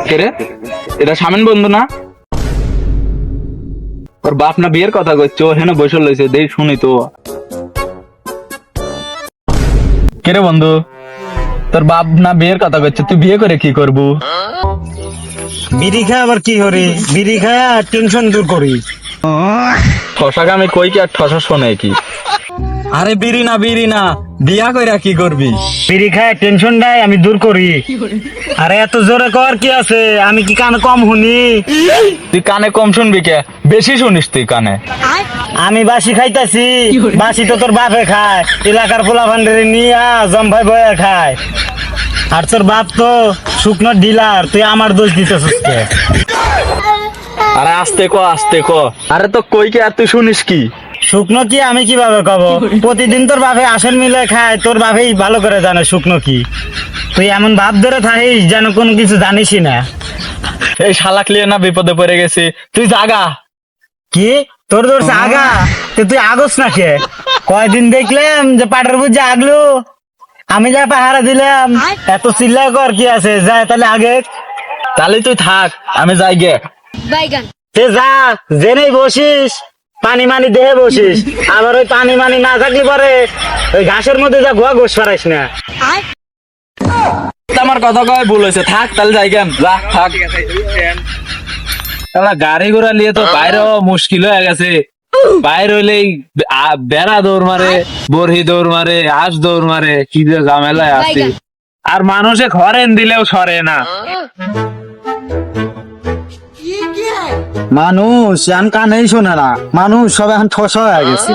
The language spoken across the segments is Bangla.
কে রে? এটা শামিন বন্ধু না? ওর বাপ না বিয়ের কথা কইছে, ও হেন বসে লইছে, দেই শুনি তো। কে রে বন্ধু, তোর বাপ না বিয়ের কথা কইছে, তুই বিয়ে করে কি করবু? বিড়ি খায় আবার কি করি? বিড়ি খায় টেনশন দূর করি। ঠসাকে আমি কই কি আর ঠসা শোনে কি? আরে বিড়ি না বিয়া কইরা কি করবি? বিড়ি খায় টেনশনটাই আমি দূর করি। আরে এত জোরে কর কি আছে? আমি কি কানে কম শুনি? তুই কানে কম শুনবি কে? বেশি শুনিস তুই কানে। আমি বাসি খাইতাছি, বাসি তো তোর বাপে খায়, এলাকার পোলা ভান্ডারে নিয়া জম্ভাই বয়ে খায়। আর তোর বাপ তো শুকনো ডিলার, তুই আমার দোষ দিতেছিস কে? আরে আস্তে ক। আরে তো কই কি আর তুই শুনিস কি? শুকনো কি আমি কিভাবে কব? প্রতিদিন তোর বাপে আসন মিলে খায়, তোর বাপেই ভালো করে জানে শুকনো কি। তুই এমন ভাব ধরে থাকিস যেন কোনো কিছু জানিসই না। এই শালাক লিয়ে না বিপদে পড়ে গেছি, তুই জাগা। কি তোর ধরছে আগা? তুই আগস না কে? কয়দিন দেখলাম যে পাটের বুঝে আগলো, আমি যা পাহারা দিলাম। এত চিল্লা কর কি আছে? যায় তাহলে আগে। তাহলে তুই থাক, আমি যাই গে। সে যা, জেনেই বসিস, পানি মানি দেহে বসিস, আবার ওই পানি মানি না থাকলে পরে ওই ঘাসের মধ্যে যা গোয়া গোস ফারাইস না। আমার কথা কয় ভুল হয়েছে, থাক তাহলে যাই কেন, যা থাক। গাড়ি ঘোড়া নিয়ে তো বাইরে মুশকিল হয়ে গেছে। বাইরে হইলেই বেড়া দৌড় মারে, বরহি দৌড় মারে, আঁশ দৌড় মারে, কি যে ঝামেলায় আছে। আর মানুষে ঘরেন দিলেও সরে না। মানুষ এখন কানেই শোনে না, মানুষ সব এখন ঠসা হয়ে গেছে।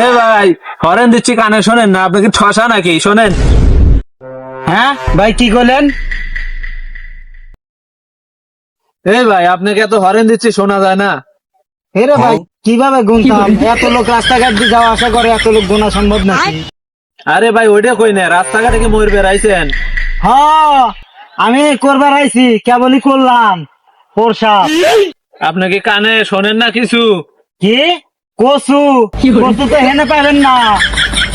এ ভাই, হরেন দিচ্ছি কানে শোনেন না? আপনি কি ঠসা নাকি? শোনেন। হ্যাঁ ভাই, কি করলেন? এই ভাই, আপনাকে এত হরেন দিচ্ছি শোনা যায় না? হেরে ভাই, কিভাবে গুনতাম? এত লোক রাস্তাঘাট দিয়ে যাওয়া আসা করে, এত লোক গোনা সম্ভব নাকি? আরে ভাই, ওইটা কই না, রাস্তাঘাটে কি ময়ূর বেড়াইছেন? হ্যাঁ, আমি করবার আইছি, কেবলই করলাম প্রসাব। আপনি কি কানে শোনেন না কিছু? কি কচু? কচু তো হেনে পাবেন না,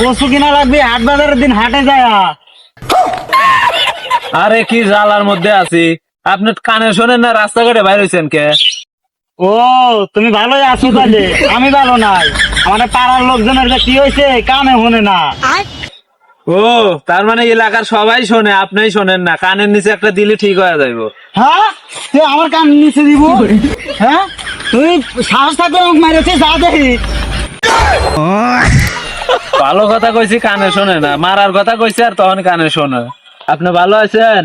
কচু কিনা লাগবে হাট বাজারের দিন হাটে যায়। আরে কি জ্বালার মধ্যে আছি, আপনি কানে শোনেন না, রাস্তাঘাটে বাইর হইছেন কে? ও, তুমি ভালোই আছো তাহলে, আমি ভালো নাই। আমাদের পাড়ার লোকজনের যে কি হয়েছে, কানে শোনে না। ও, তার মানে এলাকার সবাই শোনে, আপনিই শোনেন না। কানের নিচে একটা দিলে ঠিক হয়ে যাইবো। হ্যাঁ, তুই আমার কান নিচে দিব? হ্যাঁ, তুই সাহস থাকলে আমাকে মারেছিস, যা দেখি। ভালো কথা কইছি, কানে শোনে না। মারার কথা কইছি আর তখন কানে শোনে। আপনি ভালো আছেন?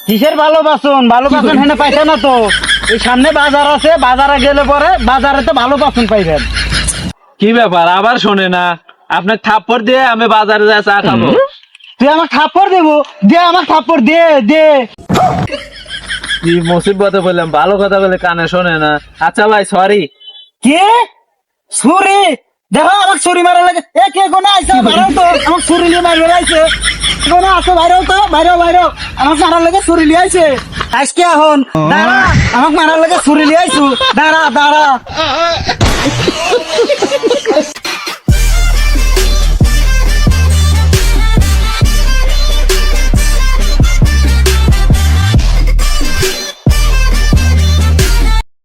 কিসের ভালো বাসন? ভালো বাসন হেনে পাইছে না তো। এই সামনে বাজার আছে, বাজারে গেলে পরে বাজারে তো ভালো বাসন পাইবেন। কি ব্যাপার, আবার শোনে না? আপনার থাপ্পড় দিয়ে আমি বাজারে যা চা খাবো। তুই আমার থাপ্পড় দেবো? দে আমার থাপ্পড়, দে দে। কি মুসিবতে বললাম, ভালো কথা বলে কানে শোনে না। আচ্ছা ভাই, সরি। কি ছুরি? দেখো আমাকে ছুরি মারা লাগে। এ কে কোনে আইছে? বাইরে তো আমাকে ছুরি নিয়ে মারবে আইছে। কোনে আছে? বাইরে তো, বাইরে আমাকে মারার লাগে ছুরি নিয়ে আইছে। আজকে এখন দাঁড়া, আমাকে মারার লাগে ছুরি নিয়ে আইছু। দাঁড়া।